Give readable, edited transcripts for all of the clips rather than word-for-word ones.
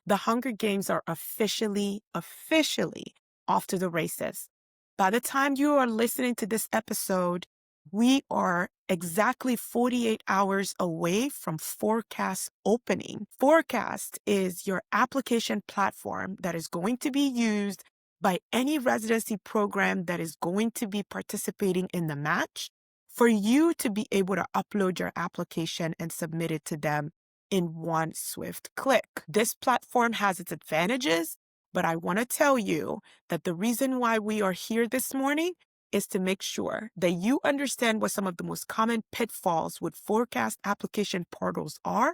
The Hunger Games are officially off to the races. By the time you are listening to this episode, we are exactly 48 hours away from PhORCAS opening. PhORCAS is your application platform that is going to be used by any residency program that is going to be participating in the match for you to be able to upload your application and submit it to them in one swift click. This platform has its advantages, but I want to tell you that the reason why we are here this morning is to make sure that you understand what some of the most common pitfalls with PhORCAS application portals are,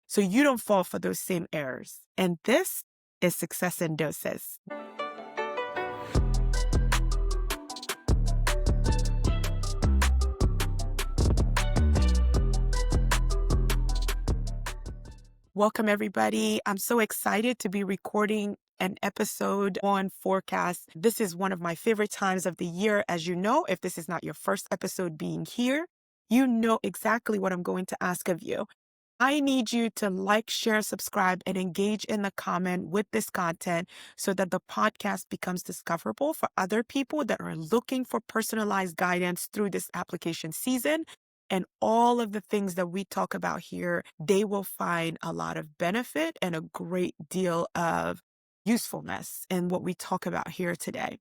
so you don't fall for those same errors. And this is Success in Doses. Welcome, everybody. I'm so excited to be recording an episode on PhORCAS. This is one of my favorite times of the year. As you know, if this is not your first episode being here, you know exactly what I'm going to ask of you. I need you to like, share, subscribe, and engage in the comment with this content so that the podcast becomes discoverable for other people that are looking for personalized guidance through this application season. And all of the things that we talk about here, they will find a lot of benefit and a great deal of usefulness in what we talk about here today.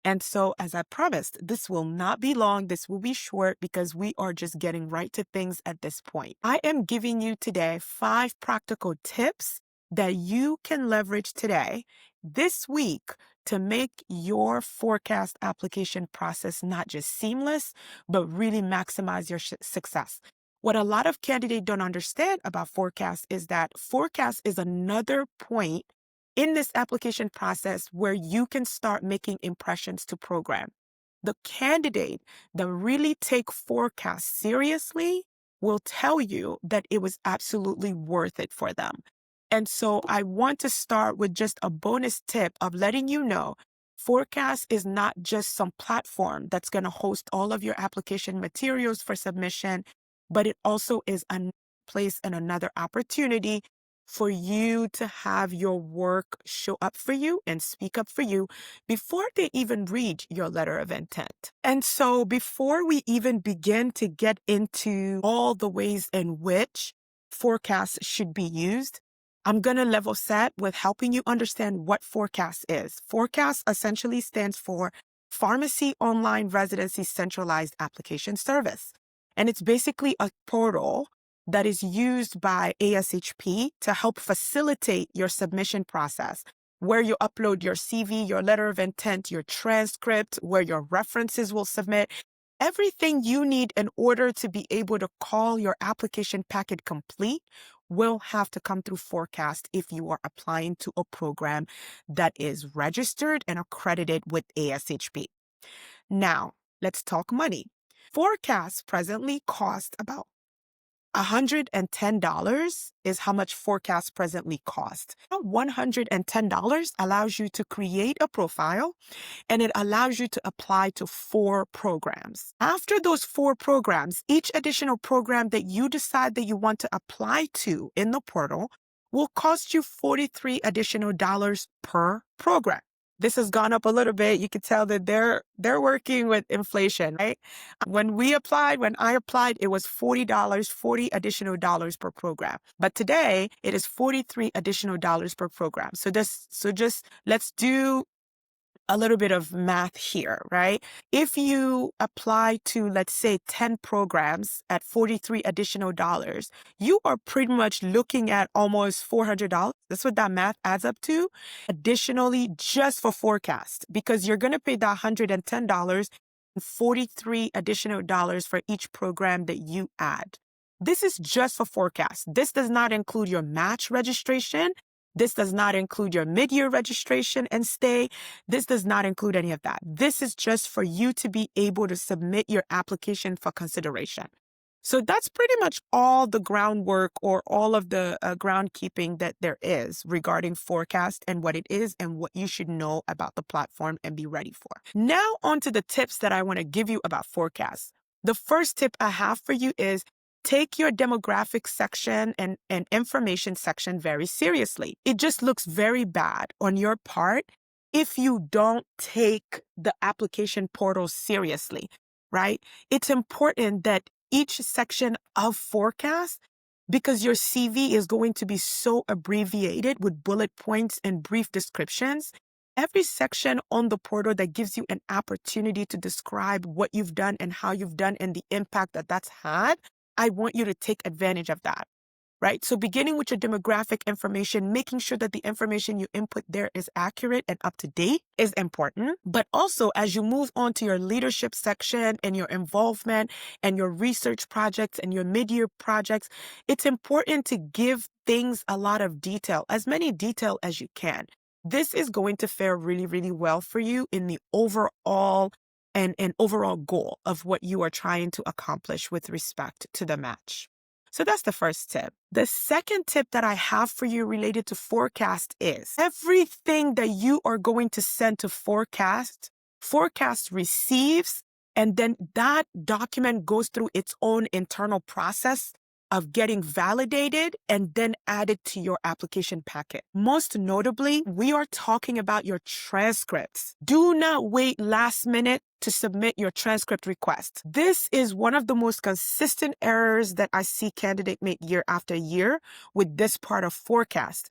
And so, as I promised, this will not be long. This will be short because we are just getting right to things at this point. I am giving you today 5 practical tips that you can leverage today, this week, to make your PhORCAS application process not just seamless, but really maximize your success. What a lot of candidates don't understand about PhORCAS is that PhORCAS is another point in this application process where you can start making impressions to program. The candidate that really take PhORCAS seriously will tell you that it was absolutely worth it for them. And so I want to start with just a bonus tip of letting you know PhORCAS is not just some platform that's going to host all of your application materials for submission, but it also is a place and another opportunity for you to have your work show up for you and speak up for you before they even read your letter of intent. And so before we even begin to get into all the ways in which PhORCAS should be used, I'm going to level set with helping you understand what PhORCAS is. PhORCAS essentially stands for Pharmacy Online Residency Centralized Application Service. And it's basically a portal that is used by ASHP to help facilitate your submission process, where you upload your CV, your letter of intent, your transcript, where your references will submit, everything you need in order to be able to call your application packet complete will have to come through PhORCAS if you are applying to a program that is registered and accredited with ASHP. Now, let's talk money. PhORCAS presently costs about $110 is how much PhORCAS presently costs. $110 allows you to create a profile, and it allows you to apply to 4 programs. After those 4 programs, each additional program that you decide that you want to apply to in the portal will cost you $43 additional per program. This has gone up a little bit. You can tell that they're working with inflation, right? When I applied, it was $40, 40 additional dollars per program. But today it is $43 additional per program. So just let's do a little bit of math here, right? If you apply to, let's say, 10 programs at $43 additional, you are pretty much looking at almost $400. That's what that math adds up to. Additionally, just for PhORCAS, because you're going to pay that $110 and $43 additional for each program that you add. This is just for PhORCAS. This does not include your match registration. This does not include your mid-year registration and stay. This does not include any of that. This is just for you to be able to submit your application for consideration. So that's pretty much all the groundwork or all of the groundkeeping that there is regarding PhORCAS and what it is and what you should know about the platform and be ready for. Now on to the tips that I want to give you about PhORCAS. The first tip I have for you is take your demographic section and information section very seriously. It just looks very bad on your part if you don't take the application portal seriously, right? It's important that each section of PhORCAS, because your CV is going to be so abbreviated with bullet points and brief descriptions, every section on the portal that gives you an opportunity to describe what you've done and how you've done and the impact that that's had, I want you to take advantage of that, right? So beginning with your demographic information, making sure that the information you input there is accurate and up to date is important. But also as you move on to your leadership section and your involvement and your research projects and your mid-year projects, it's important to give things a lot of detail, as many detail as you can. This is going to fare really, really well for you in the overall and overall goal of what you are trying to accomplish with respect to the match. So that's the first tip. The second tip that I have for you related to PhORCAS is everything that you are going to send to PhORCAS receives, and then that document goes through its own internal process of getting validated and then added to your application packet. Most notably, we are talking about your transcripts. Do not wait last minute to submit your transcript request. This is one of the most consistent errors that I see candidates make year after year with this part of PhORCAS.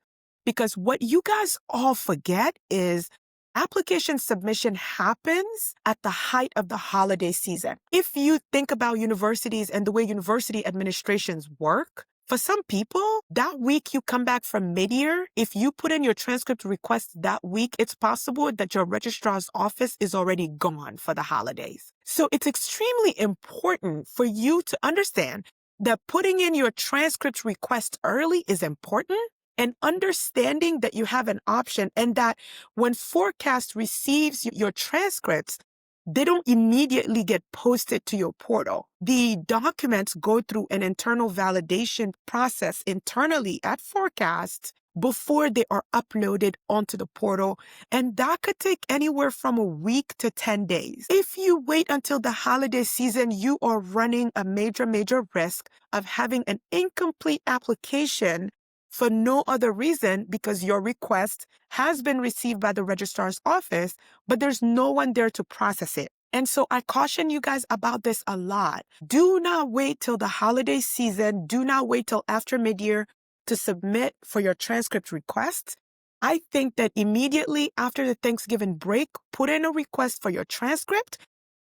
Because what you guys all forget is application submission happens at the height of the holiday season. If you think about universities and the way university administrations work, for some people, that week you come back from mid-year, if you put in your transcript request that week, it's possible that your registrar's office is already gone for the holidays. So it's extremely important for you to understand that putting in your transcript request early is important, and understanding that you have an option and that when PhORCAS receives your transcripts, they don't immediately get posted to your portal. The documents go through an internal validation process internally at PhORCAS before they are uploaded onto the portal, and that could take anywhere from a week to 10 days. If you wait until the holiday season, you are running a major risk of having an incomplete application for no other reason because your request has been received by the registrar's office, but there's no one there to process it. And so I caution you guys about this a lot. Do not wait till the holiday season. Do not wait till after mid-year to submit for your transcript request. I think that immediately after the Thanksgiving break, put in a request for your transcript.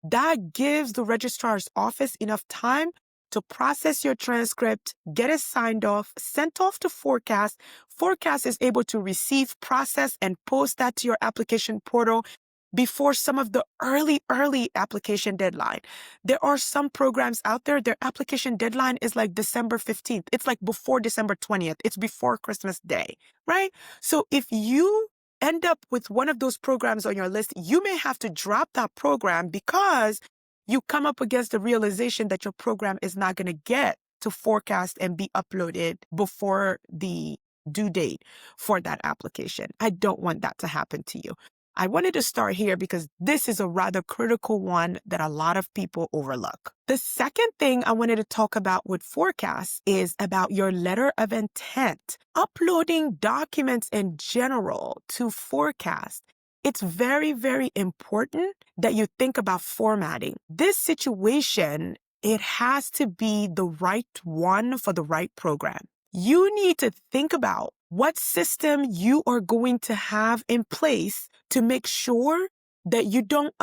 That gives the registrar's office enough time to process your transcript, get it signed off, sent off to PhORCAS. PhORCAS is able to receive, process, and post that to your application portal before some of the early application deadline. There are some programs out there, their application deadline is like December 15th. It's like before December 20th. It's before Christmas Day, right? So if you end up with one of those programs on your list, you may have to drop that program because you come up against the realization that your program is not going to get to PhORCAS and be uploaded before the due date for that application. I don't want that to happen to you. I wanted to start here because this is a rather critical one that a lot of people overlook. The second thing I wanted to talk about with PhORCAS is about your letter of intent. Uploading documents in general to PhORCAS, it's very important that you think about formatting. This situation, it has to be the right one for the right program. You need to think about what system you are going to have in place to make sure that you don't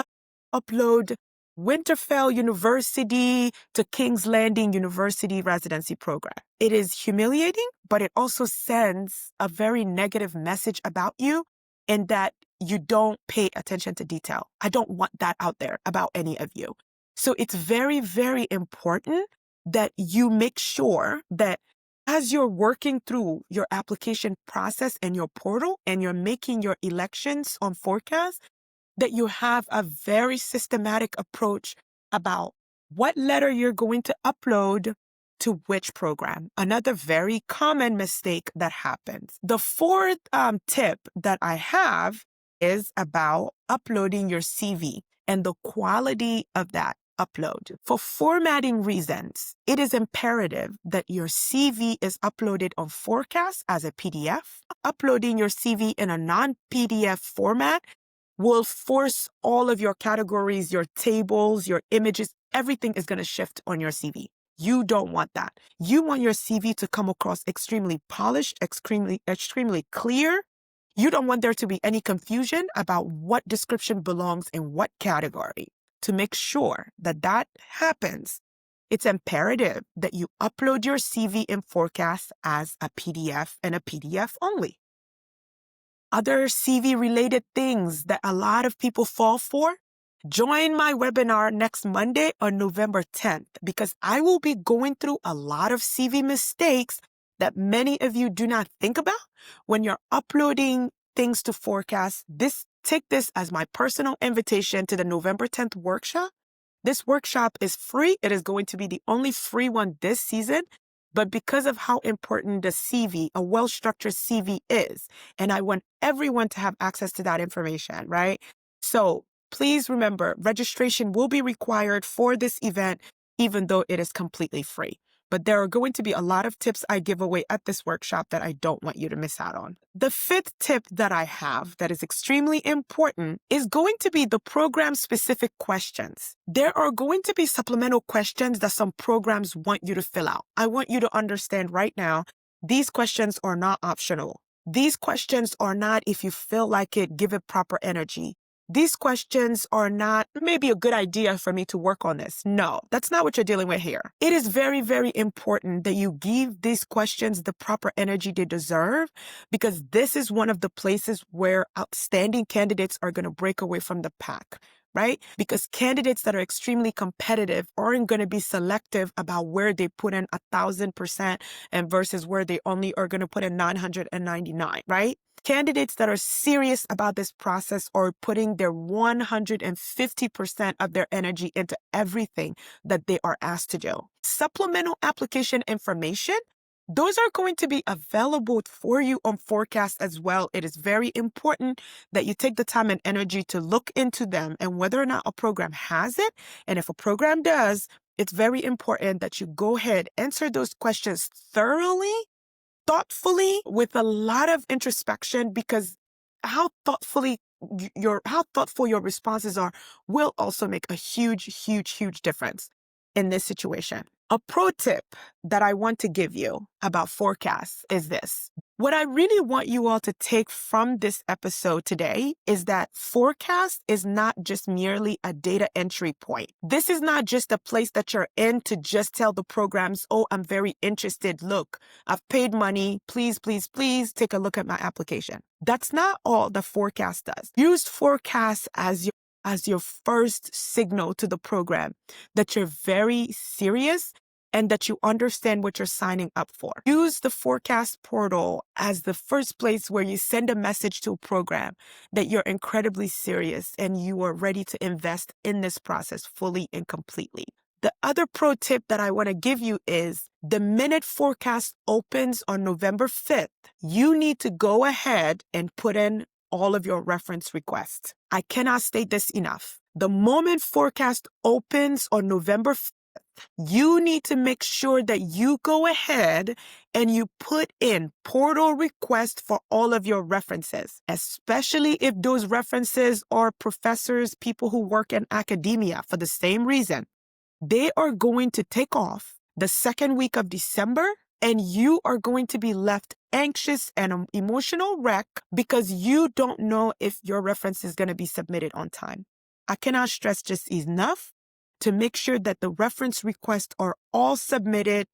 upload Winterfell University to King's Landing University residency program. It is humiliating, but it also sends a very negative message about you in that you don't pay attention to detail. I don't want that out there about any of you. So it's very important that you make sure that as you're working through your application process and your portal and you're making your elections on PhORCAS, that you have a very systematic approach about what letter you're going to upload to which program. Another very common mistake that happens. The fourth tip that I have is about uploading your CV and the quality of that. upload. For formatting reasons, it is imperative that your CV is uploaded on PhORCAS as a PDF. Uploading your CV in a non-PDF format will force all of your categories, your tables, your images, everything is going to shift on your CV. You don't want that. You want your CV to come across extremely polished, extremely clear. You don't want there to be any confusion about what description belongs in what category. To make sure that that happens, it's imperative that you upload your CV in PhORCAS as a PDF and a PDF only. Other CV-related things that a lot of people fall for, join my webinar next Monday on November 10th, because I will be going through a lot of CV mistakes that many of you do not think about when you're uploading things to PhORCAS. Take this as my personal invitation to the November 10th workshop. This workshop is free. It is going to be the only free one this season. But because of how important the CV, a well-structured CV is, and I want everyone to have access to that information, right? So please remember, registration will be required for this event, even though it is completely free. But there are going to be a lot of tips I give away at this workshop that I don't want you to miss out on. The fifth tip that I have that is extremely important is going to be the program-specific questions. There are going to be supplemental questions that some programs want you to fill out. I want you to understand right now, these questions are not optional. These questions are not, if you feel like it, give it proper energy. These questions are not maybe a good idea for me to work on this. No, that's not what you're dealing with here. It is very, very important that you give these questions the proper energy they deserve, because this is one of the places where outstanding candidates are going to break away from the pack, right? Because candidates that are extremely competitive aren't going to be selective about where they put in 1,000% and versus where they only are going to put in 999, right? Candidates that are serious about this process are putting their 150% of their energy into everything that they are asked to do. Supplemental application information, those are going to be available for you on PhORCAS as well. It is very important that you take the time and energy to look into them and whether or not a program has it. And if a program does, it's very important that you go ahead, answer those questions thoroughly, thoughtfully, with a lot of introspection, because how thoughtful your responses are will also make a huge difference in this situation. A pro tip that I want to give you about PhORCAS is this. What I really want you all to take from this episode today is that PhORCAS is not just merely a data entry point. This is not just a place that you're in to just tell the programs, oh, I'm very interested. Look, I've paid money. Please take a look at my application. That's not all the PhORCAS does. Use PhORCAS as your first signal to the program that you're very serious and that you understand what you're signing up for. Use the PhORCAS portal as the first place where you send a message to a program that you're incredibly serious and you are ready to invest in this process fully and completely. The other pro tip that I want to give you is the minute PhORCAS opens on November 5th, you need to go ahead and put in all of your reference requests. I cannot state this enough. The moment PhORCAS opens on November 5th, you need to make sure that you go ahead and you put in portal requests for all of your references, especially if those references are professors, people who work in academia for the same reason. They are going to take off the second week of December, and you are going to be left anxious and an emotional wreck because you don't know if your reference is going to be submitted on time. I cannot stress just enough to make sure that the reference requests are all submitted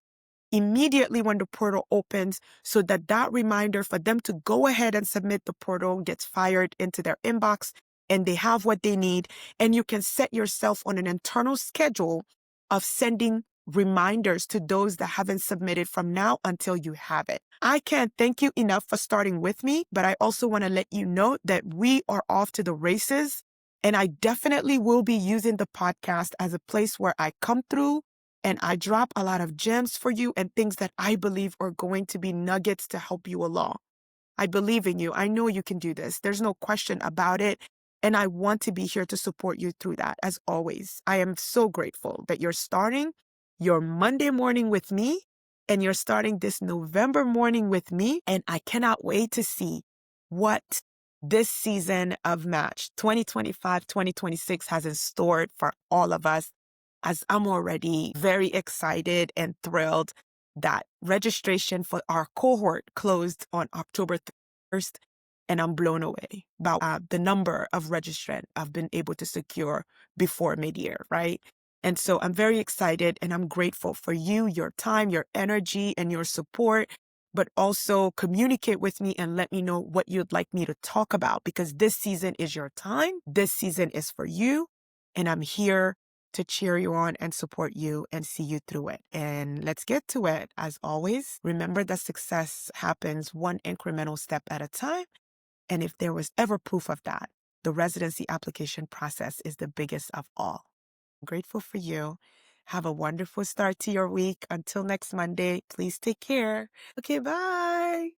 immediately when the portal opens, so that that reminder for them to go ahead and submit the portal gets fired into their inbox and they have what they need. And you can set yourself on an internal schedule of sending reminders to those that haven't submitted from now until you have it. I can't thank you enough for starting with me, but I also want to let you know that we are off to the races. And I definitely will be using the podcast as a place where I come through and I drop a lot of gems for you and things that I believe are going to be nuggets to help you along. I believe in you. I know you can do this. There's no question about it. And I want to be here to support you through that, as always. I am so grateful that you're starting your Monday morning with me and you're starting this November morning with me. And I cannot wait to see what this season of Match 2025-2026 has in store for all of us, as I'm already very excited and thrilled that registration for our cohort closed on October 1st. And I'm blown away about the number of registrants I've been able to secure before mid-year, right? And so I'm very excited and I'm grateful for you, your time, your energy, and your support. But also communicate with me and let me know what you'd like me to talk about, because this season is your time. This season is for you. And I'm here to cheer you on and support you and see you through it. And let's get to it. As always, remember that success happens one incremental step at a time. And if there was ever proof of that, the residency application process is the biggest of all. I'm grateful for you. Have a wonderful start to your week. Until next Monday, please take care. Okay, bye.